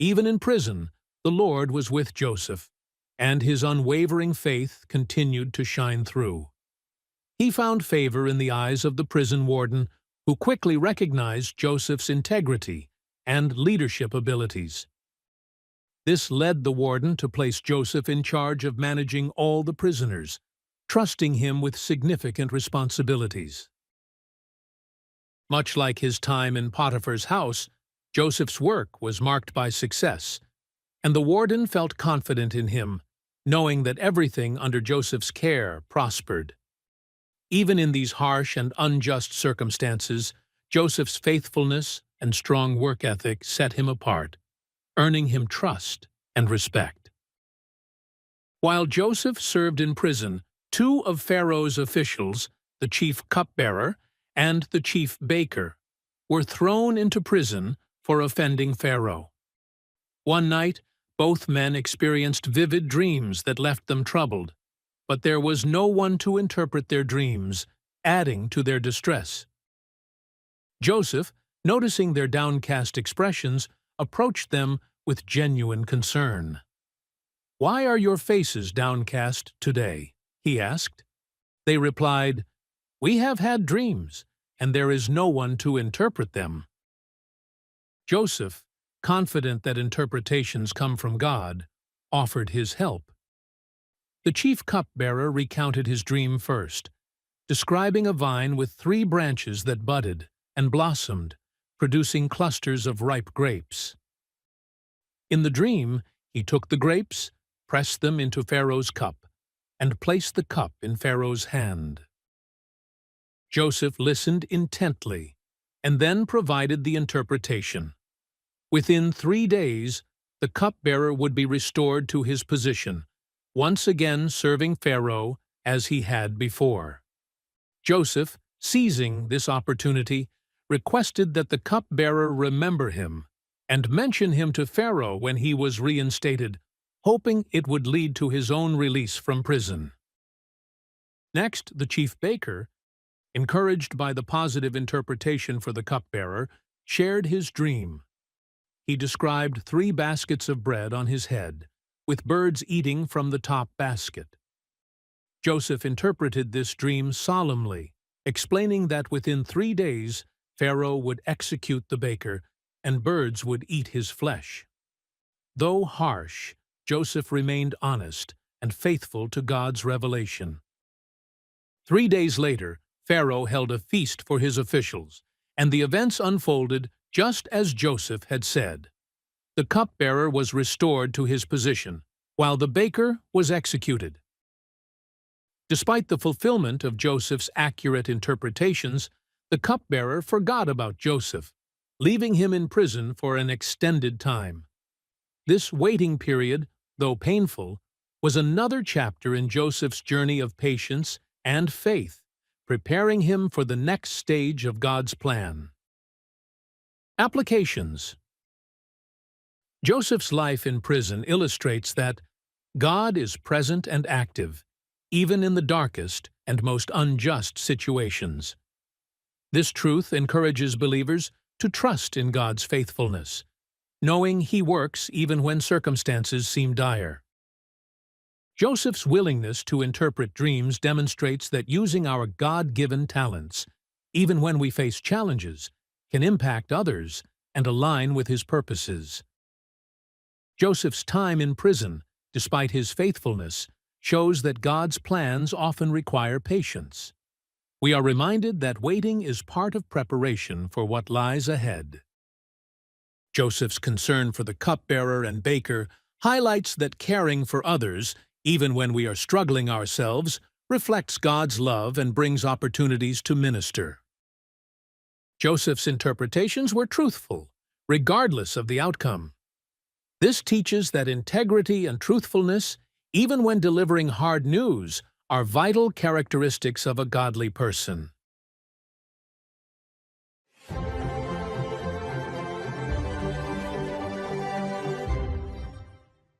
Even in prison, the Lord was with Joseph, and his unwavering faith continued to shine through. He found favor in the eyes of the prison warden, who quickly recognized Joseph's integrity and leadership abilities. This led the warden to place Joseph in charge of managing all the prisoners, trusting him with significant responsibilities. Much like his time in Potiphar's house, Joseph's work was marked by success, and the warden felt confident in him, knowing that everything under Joseph's care prospered. Even in these harsh and unjust circumstances, Joseph's faithfulness and strong work ethic set him apart, earning him trust and respect. While Joseph served in prison, two of Pharaoh's officials, the chief cupbearer and the chief baker, were thrown into prison for offending Pharaoh. One night, both men experienced vivid dreams that left them troubled, but there was no one to interpret their dreams, adding to their distress. Joseph, noticing their downcast expressions, approached them with genuine concern. "Why are your faces downcast today?" he asked. They replied, "We have had dreams, and there is no one to interpret them." Joseph, confident that interpretations come from God, offered his help. The chief cupbearer recounted his dream first, describing a vine with 3 branches that budded and blossomed, producing clusters of ripe grapes. In the dream, he took the grapes, pressed them into Pharaoh's cup, and placed the cup in Pharaoh's hand. Joseph listened intently, and then provided the interpretation. Within 3 days, the cupbearer would be restored to his position, once again serving Pharaoh as he had before. Joseph, seizing this opportunity, requested that the cupbearer remember him and mention him to Pharaoh when he was reinstated, hoping it would lead to his own release from prison. Next, the chief baker, encouraged by the positive interpretation for the cupbearer, shared his dream. He described 3 baskets of bread on his head, with birds eating from the top basket. Joseph interpreted this dream solemnly, explaining that within 3 days Pharaoh would execute the baker, and birds would eat his flesh. Though harsh, Joseph remained honest and faithful to God's revelation. 3 days later, Pharaoh held a feast for his officials, and the events unfolded just as Joseph had said. The cupbearer was restored to his position, while the baker was executed. Despite the fulfillment of Joseph's accurate interpretations, the cupbearer forgot about Joseph, leaving him in prison for an extended time. This waiting period, though painful, was another chapter in Joseph's journey of patience and faith, preparing him for the next stage of God's plan. Applications. Joseph's life in prison illustrates that God is present and active, even in the darkest and most unjust situations. This truth encourages believers to trust in God's faithfulness, knowing He works even when circumstances seem dire. Joseph's willingness to interpret dreams demonstrates that using our God-given talents, even when we face challenges, can impact others and align with His purposes. Joseph's time in prison, despite his faithfulness, shows that God's plans often require patience. We are reminded that waiting is part of preparation for what lies ahead. Joseph's concern for the cupbearer and baker highlights that caring for others, even when we are struggling ourselves, reflects God's love and brings opportunities to minister. Joseph's interpretations were truthful, regardless of the outcome. This teaches that integrity and truthfulness, even when delivering hard news, are vital characteristics of a godly person.